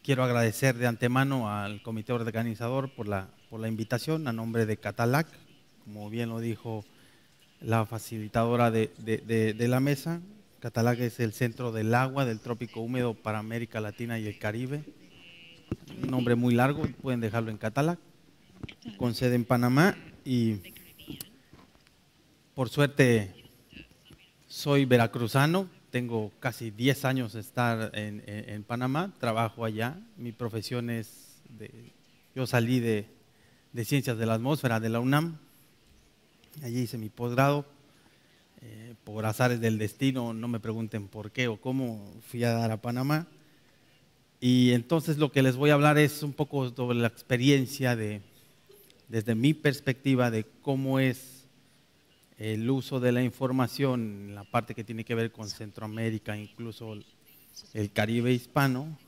Quiero agradecer de antemano al comité organizador por la invitación a nombre de Catalac, como bien lo dijo la facilitadora de la mesa. Catalac es el centro del agua del trópico húmedo para América Latina y el Caribe. Un nombre muy largo, pueden dejarlo en Catalac, con sede en Panamá, y por suerte soy veracruzano. Tengo casi 10 años de estar en Panamá, trabajo allá. Mi profesión es, yo salí de Ciencias de la Atmósfera de la UNAM, allí hice mi posgrado. Por azares del destino, no me pregunten por qué o cómo, fui a dar a Panamá. Y entonces lo que les voy a hablar es un poco sobre la experiencia desde mi perspectiva de cómo es el uso de la información, la parte que tiene que ver con Centroamérica, incluso el Caribe hispano,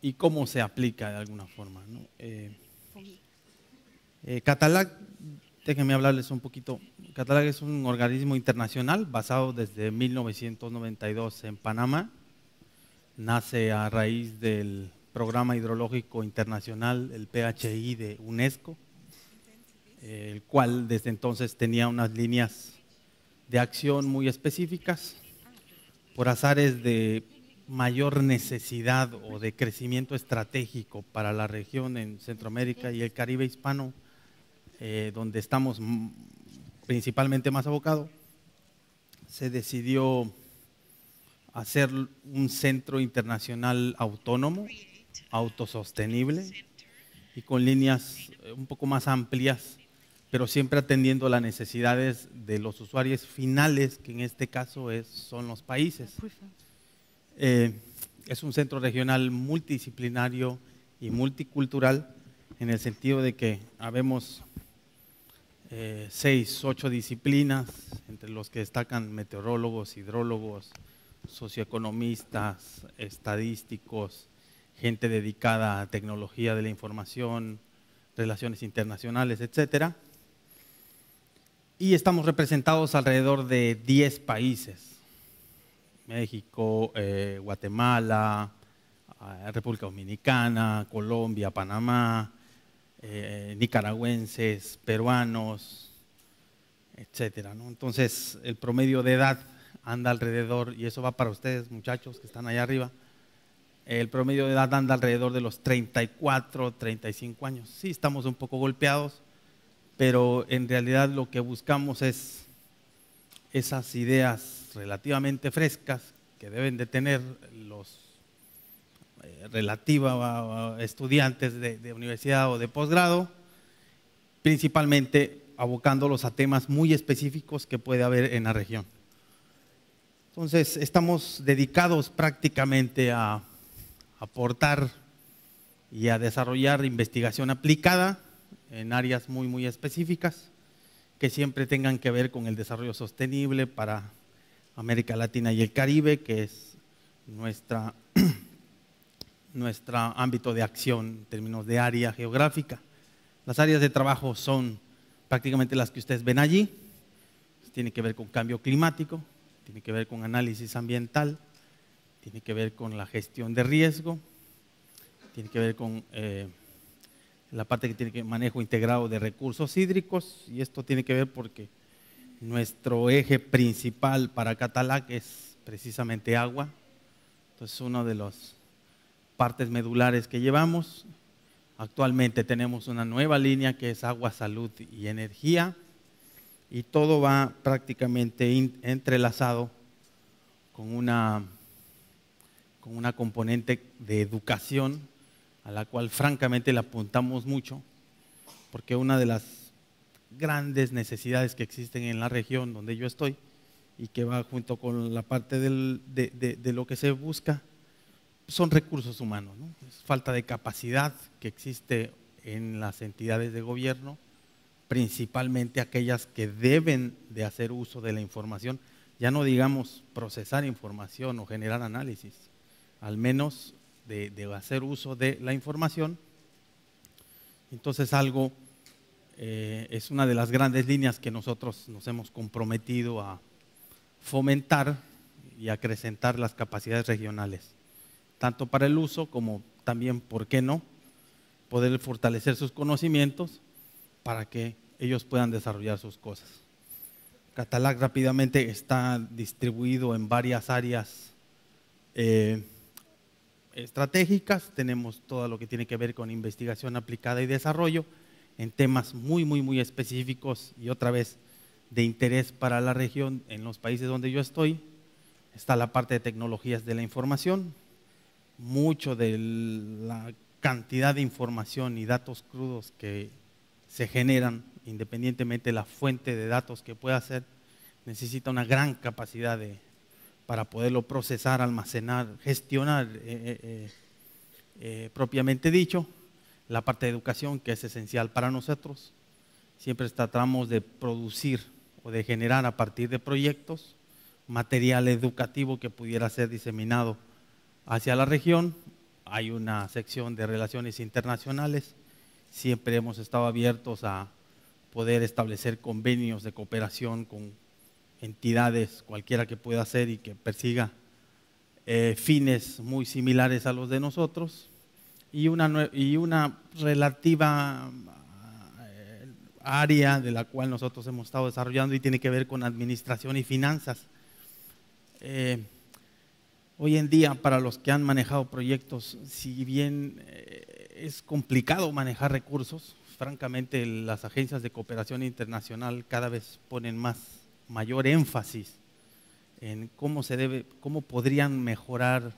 y cómo se aplica de alguna forma, ¿no? Catalac, déjenme hablarles un poquito. Catalac es un organismo internacional basado desde 1992 en Panamá. Nace a raíz del Programa Hidrológico Internacional, el PHI de UNESCO, el cual desde entonces tenía unas líneas de acción muy específicas. Por azares de mayor necesidad o de crecimiento estratégico para la región en Centroamérica y el Caribe hispano, donde estamos principalmente más abocados, se decidió hacer un centro internacional autónomo, autosostenible y con líneas un poco más amplias, pero siempre atendiendo a las necesidades de los usuarios finales, que en este caso son los países. Es un centro regional multidisciplinario y multicultural, en el sentido de que habemos 6, 8 disciplinas, entre los que destacan meteorólogos, hidrólogos, socioeconomistas, estadísticos, gente dedicada a tecnología de la información, relaciones internacionales, etcétera. Y estamos representados alrededor de 10 países: México, Guatemala, República Dominicana, Colombia, Panamá, nicaragüenses, peruanos, etcétera, ¿no? Entonces, el promedio de edad anda alrededor, y eso va para ustedes, muchachos que están allá arriba, el promedio de edad anda alrededor de los 34, 35 años. Sí, estamos un poco golpeados, pero en realidad lo que buscamos es esas ideas relativamente frescas que deben de tener los relativa a estudiantes de universidad o de posgrado, principalmente abocándolos a temas muy específicos que puede haber en la región. Entonces, estamos dedicados prácticamente a aportar y a desarrollar investigación aplicada en áreas muy específicas que siempre tengan que ver con el desarrollo sostenible para América Latina y el Caribe, que es nuestro ámbito de acción en términos de área geográfica. Las áreas de trabajo son prácticamente las que ustedes ven allí. Tiene que ver con cambio climático, tiene que ver con análisis ambiental, tiene que ver con la gestión de riesgo, tiene que ver con la parte que tiene que ver con manejo integrado de recursos hídricos, y esto tiene que ver porque nuestro eje principal para Catalac es precisamente agua. Entonces, una de las partes medulares que llevamos. Actualmente tenemos una nueva línea que es agua, salud y energía, y todo va prácticamente entrelazado con una componente de educación a la cual francamente le apuntamos mucho, porque una de las grandes necesidades que existen en la región donde yo estoy y que va junto con la parte de lo que se busca son recursos humanos, ¿no? Es falta de capacidad que existe en las entidades de gobierno, principalmente aquellas que deben de hacer uso de la información, ya no digamos procesar información o generar análisis, al menos de hacer uso de la información. Entonces es una de las grandes líneas que nosotros nos hemos comprometido a fomentar y acrecentar las capacidades regionales. tanto para el uso como también, ¿por qué no?, poder fortalecer sus conocimientos para que ellos puedan desarrollar sus cosas. Catalac rápidamente está distribuido en varias áreas estratégicas. Tenemos todo lo que tiene que ver con investigación aplicada y desarrollo en temas muy específicos y otra vez de interés para la región en los países donde yo estoy. Está la parte de tecnologías de la información. Mucho de la cantidad de información y datos crudos que se generan, independientemente de la fuente de datos que pueda ser, necesita una gran capacidad para poderlo procesar, almacenar, gestionar propiamente dicho. La parte de educación, que es esencial para nosotros. Siempre tratamos de producir o de generar a partir de proyectos material educativo que pudiera ser diseminado hacia la región. Hay una sección de relaciones internacionales. Siempre hemos estado abiertos a poder establecer convenios de cooperación con entidades, cualquiera que pueda ser y que persiga fines muy similares a los de nosotros. Y una relativa área de la cual nosotros hemos estado desarrollando y tiene que ver con administración y finanzas. Hoy en día, para los que han manejado proyectos, si bien es complicado manejar recursos, francamente las agencias de cooperación internacional cada vez ponen mayor énfasis en cómo podrían mejorar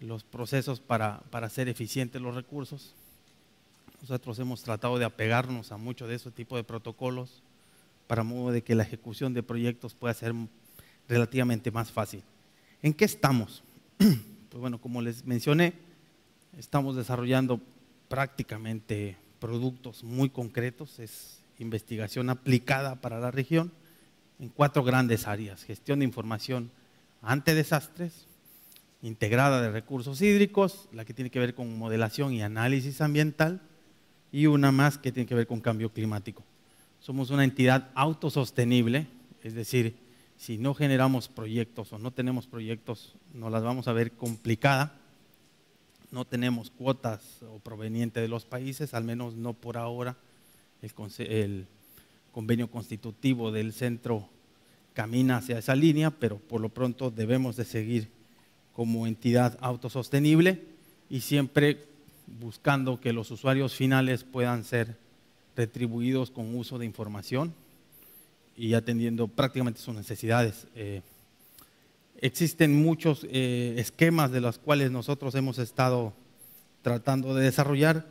los procesos para hacer eficientes los recursos. Nosotros hemos tratado de apegarnos a mucho de ese tipo de protocolos para modo de que la ejecución de proyectos pueda ser relativamente más fácil. ¿En qué estamos? Pues bueno, como les mencioné, estamos desarrollando prácticamente productos muy concretos. Es investigación aplicada para la región en 4 grandes áreas: gestión de información ante desastres, integrada de recursos hídricos, la que tiene que ver con modelación y análisis ambiental, y una más que tiene que ver con cambio climático. Somos una entidad autosostenible, es decir, si no generamos proyectos o no tenemos proyectos, nos las vamos a ver complicada. No tenemos cuotas o provenientes de los países, al menos no por ahora. El convenio constitutivo del centro camina hacia esa línea, pero por lo pronto debemos de seguir como entidad autosostenible y siempre buscando que los usuarios finales puedan ser retribuidos con uso de información y atendiendo prácticamente sus necesidades. Existen muchos esquemas de los cuales nosotros hemos estado tratando de desarrollar,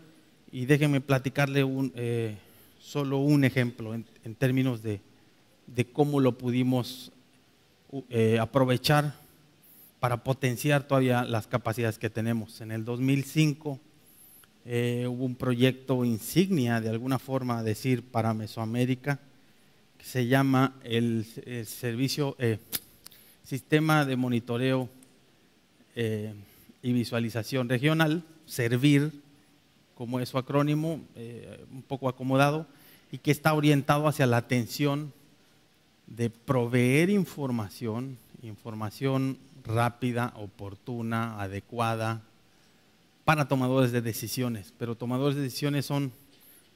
y déjenme platicarle solo un ejemplo en términos de cómo lo pudimos aprovechar para potenciar todavía las capacidades que tenemos. En el 2005 hubo un proyecto insignia, de alguna forma decir, para Mesoamérica, que se llama el Sistema de Monitoreo y Visualización Regional, SERVIR, como es su acrónimo, un poco acomodado, y que está orientado hacia la atención de proveer información rápida, oportuna, adecuada para tomadores de decisiones. Pero tomadores de decisiones son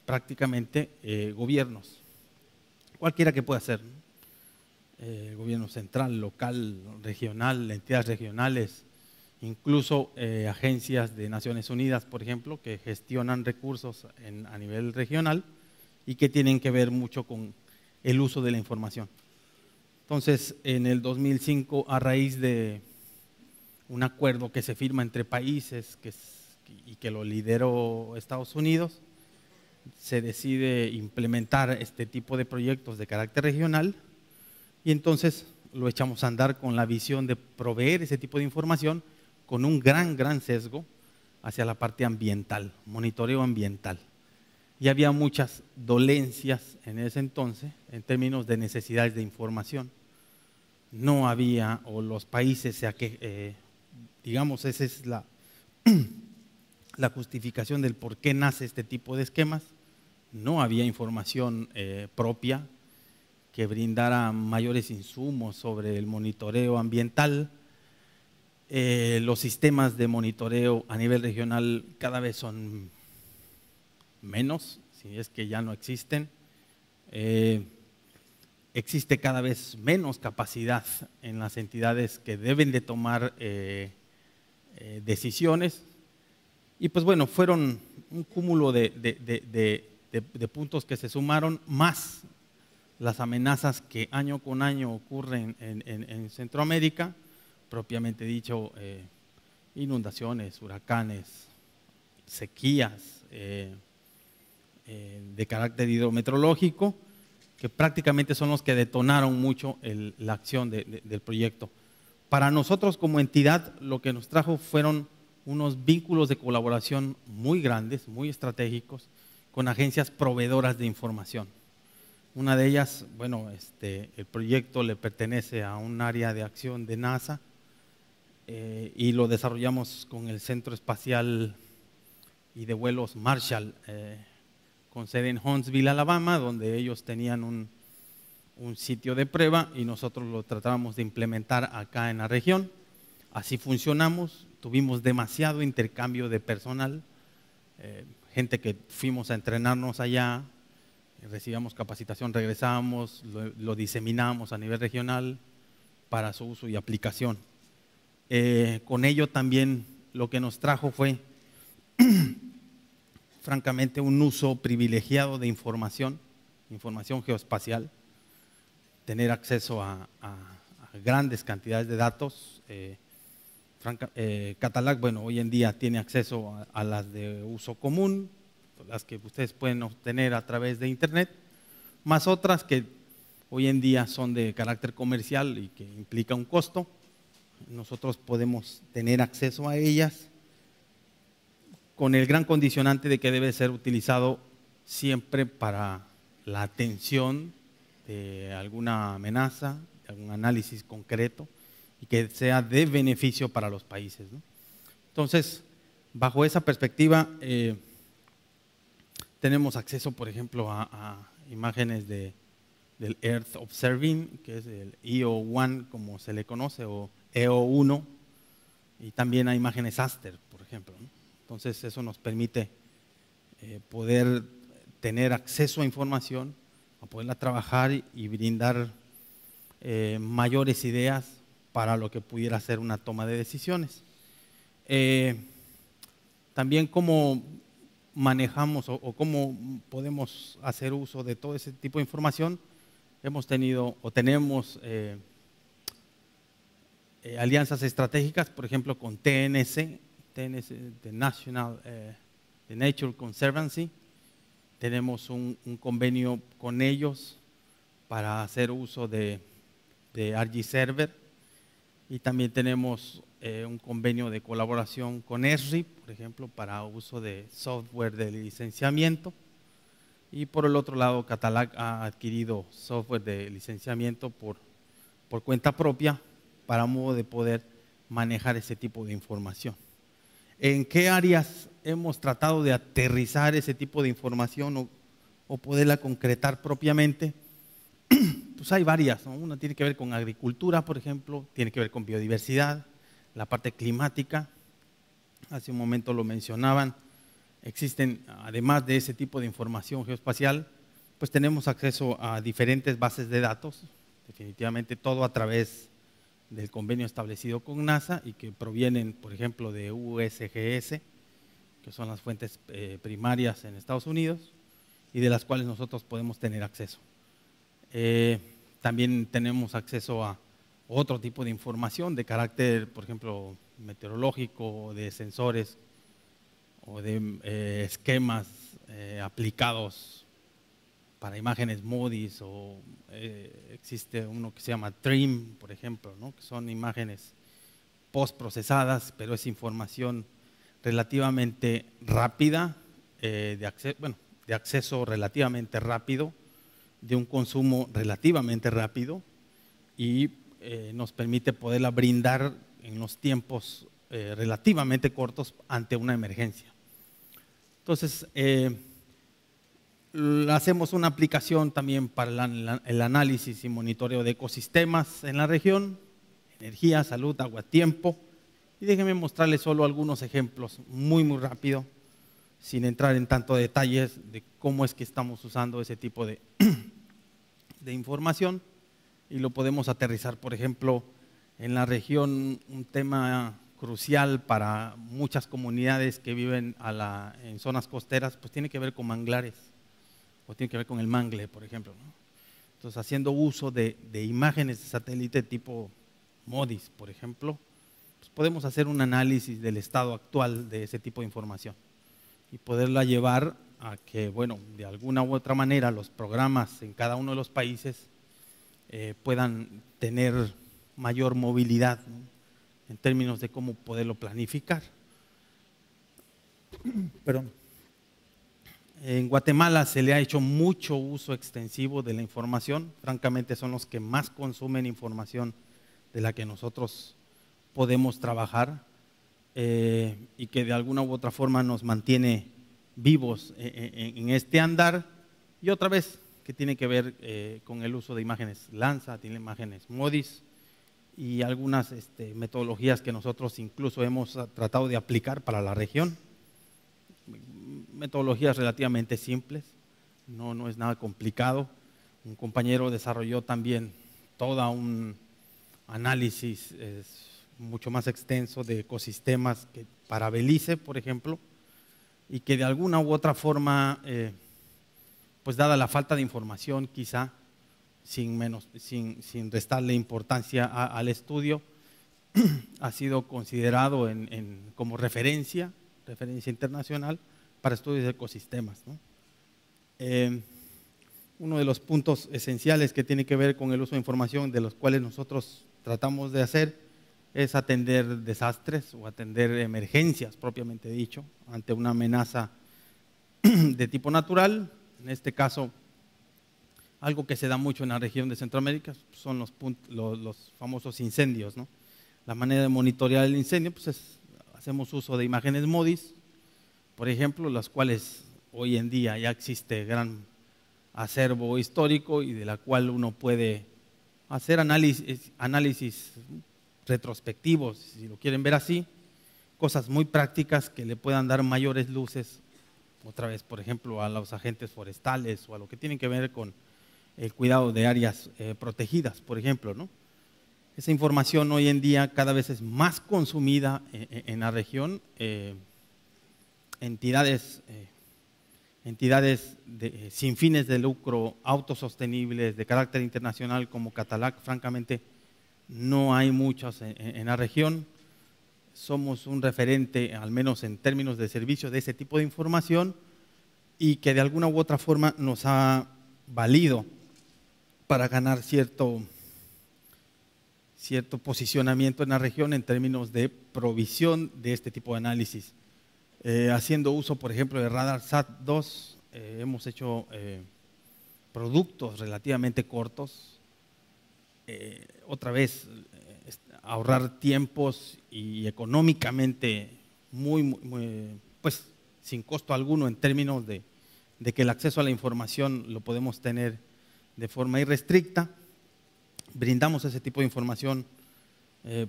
prácticamente gobiernos, cualquiera que pueda ser, gobierno central, local, regional, entidades regionales, incluso agencias de Naciones Unidas, por ejemplo, que gestionan recursos a nivel regional y que tienen que ver mucho con el uso de la información. Entonces, en el 2005, a raíz de un acuerdo que se firma entre países y que lo lideró Estados Unidos, se decide implementar este tipo de proyectos de carácter regional, y entonces lo echamos a andar con la visión de proveer ese tipo de información con un gran sesgo hacia la parte ambiental, monitoreo ambiental. Y había muchas dolencias en ese entonces en términos de necesidades de información. No había, o los países, digamos, esa es la justificación del por qué nace este tipo de esquemas. No había información propia que brindara mayores insumos sobre el monitoreo ambiental. Los sistemas de monitoreo a nivel regional cada vez son menos, si es que ya no existen. Existe cada vez menos capacidad en las entidades que deben de tomar decisiones. Y pues bueno, fueron un cúmulo de puntos que se sumaron, más las amenazas que año con año ocurren en Centroamérica, propiamente dicho, inundaciones, huracanes, sequías de carácter hidrometeorológico, que prácticamente son los que detonaron mucho la acción del proyecto. Para nosotros como entidad, lo que nos trajo fueron unos vínculos de colaboración muy grandes, muy estratégicos, con agencias proveedoras de información. Una de ellas, bueno, el proyecto le pertenece a un área de acción de NASA y lo desarrollamos con el Centro Espacial y de Vuelos Marshall, con sede en Huntsville, Alabama, donde ellos tenían un sitio de prueba y nosotros lo tratábamos de implementar acá en la región. Así funcionamos, tuvimos demasiado intercambio de personal, gente que fuimos a entrenarnos allá, recibíamos capacitación, regresábamos, lo diseminamos a nivel regional para su uso y aplicación. Con ello también lo que nos trajo fue francamente un uso privilegiado de información geoespacial, tener acceso a grandes cantidades de datos. Catalac, bueno, hoy en día tiene acceso a las de uso común, las que ustedes pueden obtener a través de internet, más otras que hoy en día son de carácter comercial y que implica un costo. Nosotros podemos tener acceso a ellas con el gran condicionante de que debe ser utilizado siempre para la atención de alguna amenaza, de algún análisis concreto y que sea de beneficio para los países, ¿no? Entonces, bajo esa perspectiva, tenemos acceso, por ejemplo, a imágenes del Earth Observing, que es el EO1, como se le conoce, o EO1, y también a imágenes Aster, por ejemplo, ¿no? Entonces, eso nos permite poder tener acceso a información, a poderla trabajar y brindar mayores ideas para lo que pudiera ser una toma de decisiones. También cómo manejamos o cómo podemos hacer uso de todo ese tipo de información. Hemos tenido o tenemos alianzas estratégicas, por ejemplo, con TNC, de Nature Conservancy. Tenemos un convenio con ellos para hacer uso de ArcGIS-Server, y también tenemos un convenio de colaboración con Esri, por ejemplo, para uso de software de licenciamiento. Y por el otro lado, Catalac ha adquirido software de licenciamiento por cuenta propia para modo de poder manejar ese tipo de información. ¿En qué áreas hemos tratado de aterrizar ese tipo de información o poderla concretar propiamente? Pues hay varias, ¿no? Una tiene que ver con agricultura, por ejemplo, tiene que ver con biodiversidad, la parte climática. Hace un momento lo mencionaban. Existen, además de ese tipo de información geoespacial, pues tenemos acceso a diferentes bases de datos, definitivamente todo a través del convenio establecido con NASA y que provienen, por ejemplo, de USGS, que son las fuentes primarias en Estados Unidos y de las cuales nosotros podemos tener acceso. También tenemos acceso a otro tipo de información de carácter, por ejemplo, meteorológico, de sensores o de esquemas aplicados para imágenes Moody's, o existe uno que se llama TRIM, por ejemplo, ¿no? Que son imágenes postprocesadas, pero es información relativamente rápida, de acceso relativamente rápido, de un consumo relativamente rápido y nos permite poderla brindar en los tiempos relativamente cortos ante una emergencia. Entonces, hacemos una aplicación también para el análisis y monitoreo de ecosistemas en la región, energía, salud, agua, tiempo, Y déjenme mostrarles solo algunos ejemplos muy rápido, sin entrar en tanto detalles de cómo es que estamos usando ese tipo de información, y lo podemos aterrizar, por ejemplo, en la región. Un tema crucial para muchas comunidades que viven en zonas costeras, pues tiene que ver con manglares, o tiene que ver con el mangle, por ejemplo, ¿no? Entonces, haciendo uso de imágenes de satélite tipo MODIS, por ejemplo, pues podemos hacer un análisis del estado actual de ese tipo de información y poderla llevar a que, bueno, de alguna u otra manera los programas en cada uno de los países puedan tener mayor movilidad, ¿no?, en términos de cómo poderlo planificar. Perdón. En Guatemala se le ha hecho mucho uso extensivo de la información. Francamente, son los que más consumen información de la que nosotros podemos trabajar, y que de alguna u otra forma nos mantiene vivos en este andar. Y otra vez, que tiene que ver con el uso de imágenes Landsat, tiene imágenes MODIS y algunas metodologías que nosotros incluso hemos tratado de aplicar para la región. Metodologías relativamente simples, no es nada complicado. Un compañero desarrolló también todo un análisis mucho más extenso de ecosistemas para Belice, por ejemplo, y que de alguna u otra forma, pues dada la falta de información quizá, sin restarle importancia al estudio, ha sido considerado como referencia internacional para estudios de ecosistemas, ¿no? Uno de los puntos esenciales que tiene que ver con el uso de información, de los cuales nosotros tratamos de hacer, es atender desastres o atender emergencias, propiamente dicho, ante una amenaza de tipo natural. En este caso, algo que se da mucho en la región de Centroamérica son los famosos incendios, ¿no? La manera de monitorear el incendio, pues hacemos uso de imágenes MODIS, por ejemplo, las cuales hoy en día ya existe gran acervo histórico y de la cual uno puede hacer análisis retrospectivos, si lo quieren ver así, cosas muy prácticas que le puedan dar mayores luces, otra vez, por ejemplo, a los agentes forestales o a lo que tienen que ver con el cuidado de áreas protegidas, por ejemplo, ¿no? Esa información hoy en día cada vez es más consumida en la región. Entidades sin fines de lucro, autosostenibles, de carácter internacional como Catalac, francamente no hay muchas en la región. Somos un referente, al menos en términos de servicio, de ese tipo de información, y que de alguna u otra forma nos ha valido para ganar cierto posicionamiento en la región en términos de provisión de este tipo de análisis. Haciendo uso, por ejemplo, de Radar Sat-2, hemos hecho productos relativamente cortos. Otra vez, ahorrar tiempos y económicamente pues sin costo alguno, en términos de que el acceso a la información lo podemos tener de forma irrestricta. Brindamos ese tipo de información.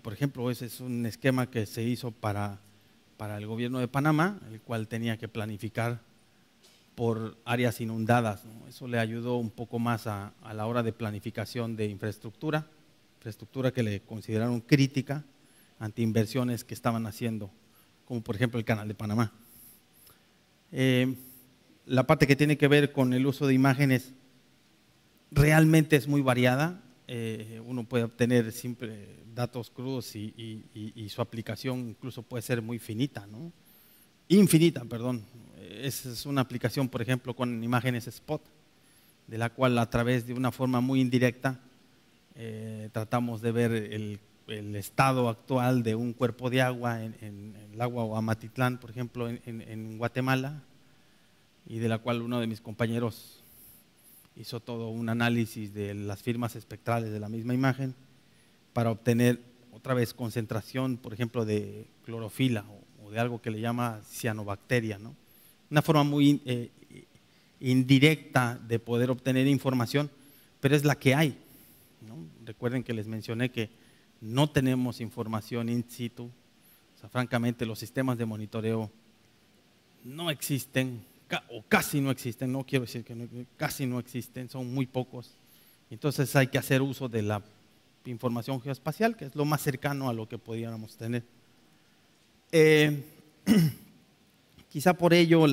Por ejemplo, ese es un esquema que se hizo para el gobierno de Panamá, el cual tenía que planificar por áreas inundadas, ¿no? Eso le ayudó un poco más a la hora de planificación de infraestructura que le consideraron crítica ante inversiones que estaban haciendo, como por ejemplo el Canal de Panamá. La parte que tiene que ver con el uso de imágenes realmente es muy variada. Uno puede obtener siempre datos crudos y su aplicación incluso puede ser muy infinita, perdón. Esa es una aplicación, por ejemplo, con imágenes spot, de la cual a través de una forma muy indirecta tratamos de ver el estado actual de un cuerpo de agua en el agua Amatitlán, por ejemplo, en Guatemala, y de la cual uno de mis compañeros hizo todo un análisis de las firmas espectrales de la misma imagen para obtener otra vez concentración, por ejemplo, de clorofila o de algo que le llama cianobacteria, ¿no? Una forma muy indirecta de poder obtener información, pero es la que hay, ¿no? Recuerden que les mencioné que no tenemos información in situ sea, francamente, los sistemas de monitoreo no existen, o casi no existen, no quiero decir que no, casi no existen, son muy pocos. Entonces hay que hacer uso de la información geoespacial, que es lo más cercano a lo que podríamos tener. Quizá por ello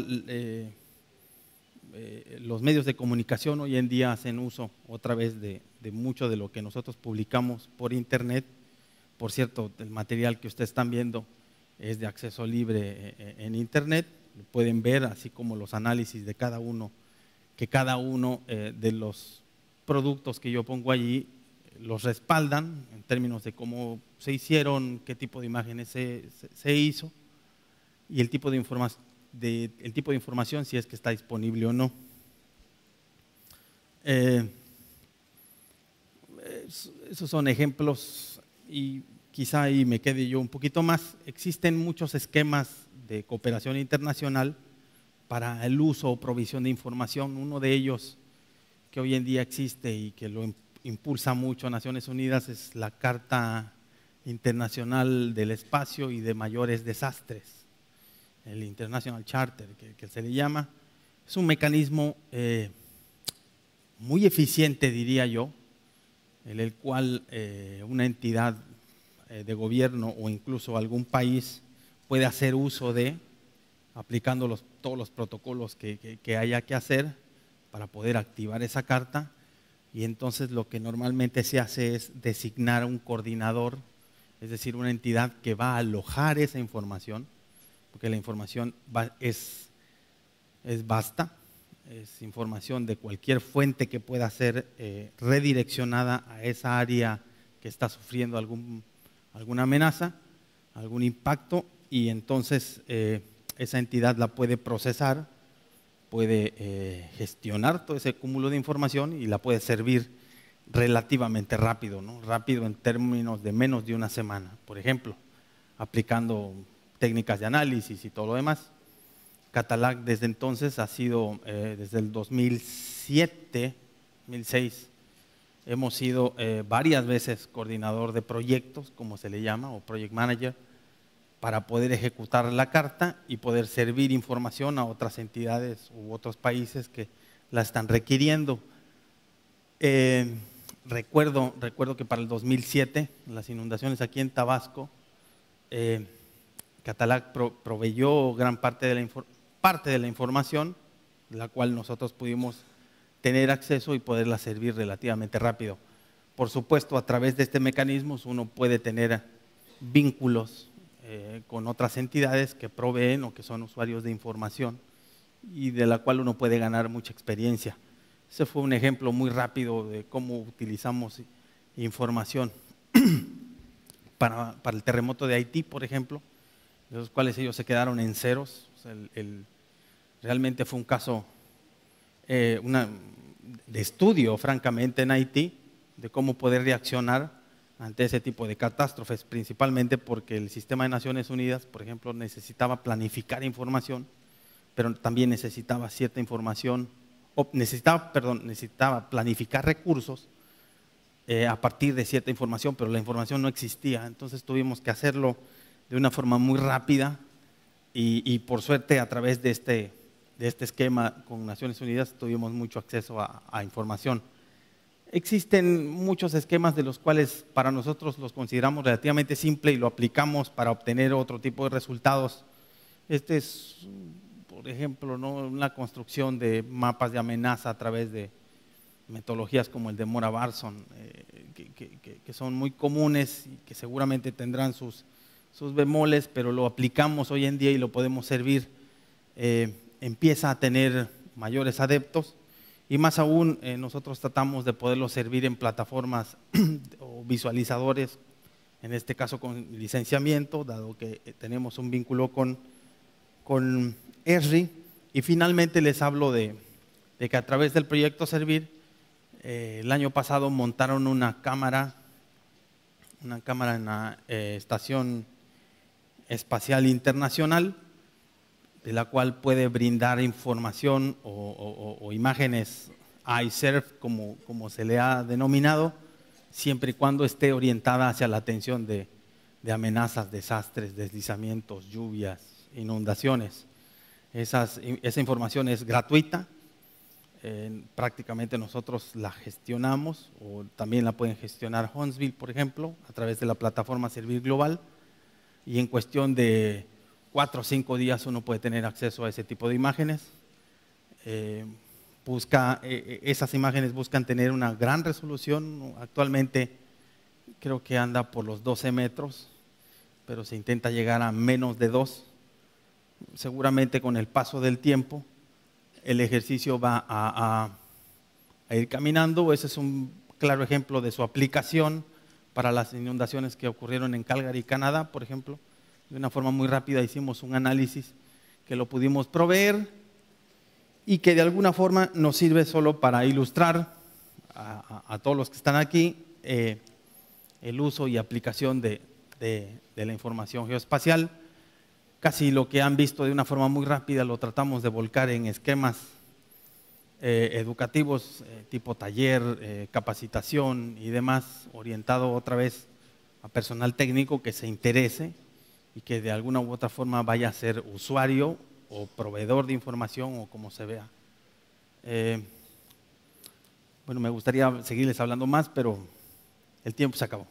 los medios de comunicación hoy en día hacen uso otra vez de mucho de lo que nosotros publicamos por internet. Por cierto, el material que ustedes están viendo es de acceso libre en internet, lo pueden ver, así como los análisis de cada uno, que cada uno de los productos que yo pongo allí los respaldan en términos de cómo se hicieron, qué tipo de imágenes se hizo y el tipo de información, si es que está disponible o no. Esos son ejemplos y quizá ahí me quede yo un poquito más. Existen muchos esquemas de cooperación internacional para el uso o provisión de información. Uno de ellos que hoy en día existe y que lo impulsa mucho Naciones Unidas es la Carta Internacional del Espacio y de Mayores Desastres, el International Charter, que se le llama. Es un mecanismo muy eficiente, diría yo, en el cual una entidad de gobierno o incluso algún país puede hacer uso de, aplicando todos los protocolos que haya que hacer para poder activar esa carta. Y entonces lo que normalmente se hace es designar un coordinador, es decir, una entidad que va a alojar esa información, porque la información es vasta, es información de cualquier fuente que pueda ser redireccionada a esa área que está sufriendo alguna amenaza, algún impacto, y entonces esa entidad la puede procesar, puede gestionar todo ese cúmulo de información y la puede servir relativamente rápido, ¿no? Rápido en términos de menos de una semana, por ejemplo, aplicando técnicas de análisis y todo lo demás. Catalac desde entonces ha sido, desde el 2007, 2006, hemos sido varias veces coordinador de proyectos, como se le llama, o project manager, para poder ejecutar la carta y poder servir información a otras entidades u otros países que la están requiriendo. Recuerdo que para el 2007, las inundaciones aquí en Tabasco, Catalac proveyó gran parte de la información, la cual nosotros pudimos tener acceso y poderla servir relativamente rápido. Por supuesto, a través de este mecanismo uno puede tener vínculos con otras entidades que proveen o que son usuarios de información y de la cual uno puede ganar mucha experiencia. Ese fue un ejemplo muy rápido de cómo utilizamos información para el terremoto de Haití, por ejemplo, de los cuales ellos se quedaron en ceros. O sea, realmente fue un caso de estudio, francamente, en Haití, de cómo poder reaccionar ante ese tipo de catástrofes, principalmente porque el sistema de Naciones Unidas, por ejemplo, necesitaba planificar información, pero también necesitaba cierta información, necesitaba planificar recursos a partir de cierta información, pero la información no existía. Entonces tuvimos que hacerlo de una forma muy rápida y por suerte a través de este esquema con Naciones Unidas tuvimos mucho acceso a información. Existen muchos esquemas de los cuales para nosotros los consideramos relativamente simples y lo aplicamos para obtener otro tipo de resultados. Este es, por ejemplo, ¿no?, una construcción de mapas de amenaza a través de metodologías como el de Mora-Barson, que son muy comunes y que seguramente tendrán sus bemoles, pero lo aplicamos hoy en día y lo podemos servir. Empieza a tener mayores adeptos. Y más aún, nosotros tratamos de poderlo servir en plataformas o visualizadores, en este caso con licenciamiento, dado que tenemos un vínculo con Esri. Y finalmente les hablo de que a través del proyecto Servir, el año pasado montaron una cámara en la Estación Espacial Internacional, de la cual puede brindar información o imágenes iSurf, como se le ha denominado, siempre y cuando esté orientada hacia la atención de de amenazas, desastres, deslizamientos, lluvias, inundaciones. Esa información es gratuita, prácticamente nosotros la gestionamos, o también la pueden gestionar Huntsville, por ejemplo, a través de la plataforma Servir Global, y en cuestión de 4 o 5 días uno puede tener acceso a ese tipo de imágenes. Esas imágenes buscan tener una gran resolución. Actualmente creo que anda por los 12 metros, pero se intenta llegar a menos de 2. Seguramente con el paso del tiempo el ejercicio va a ir caminando. Ese es un claro ejemplo de su aplicación para las inundaciones que ocurrieron en Calgary, Canadá, por ejemplo. De una forma muy rápida hicimos un análisis que lo pudimos proveer y que de alguna forma nos sirve solo para ilustrar a todos los que están aquí el uso y aplicación de la información geoespacial. Casi lo que han visto de una forma muy rápida lo tratamos de volcar en esquemas educativos tipo taller, capacitación y demás, orientado otra vez a personal técnico que se interese y que de alguna u otra forma vaya a ser usuario o proveedor de información o como se vea. Bueno, me gustaría seguirles hablando más, pero el tiempo se acabó.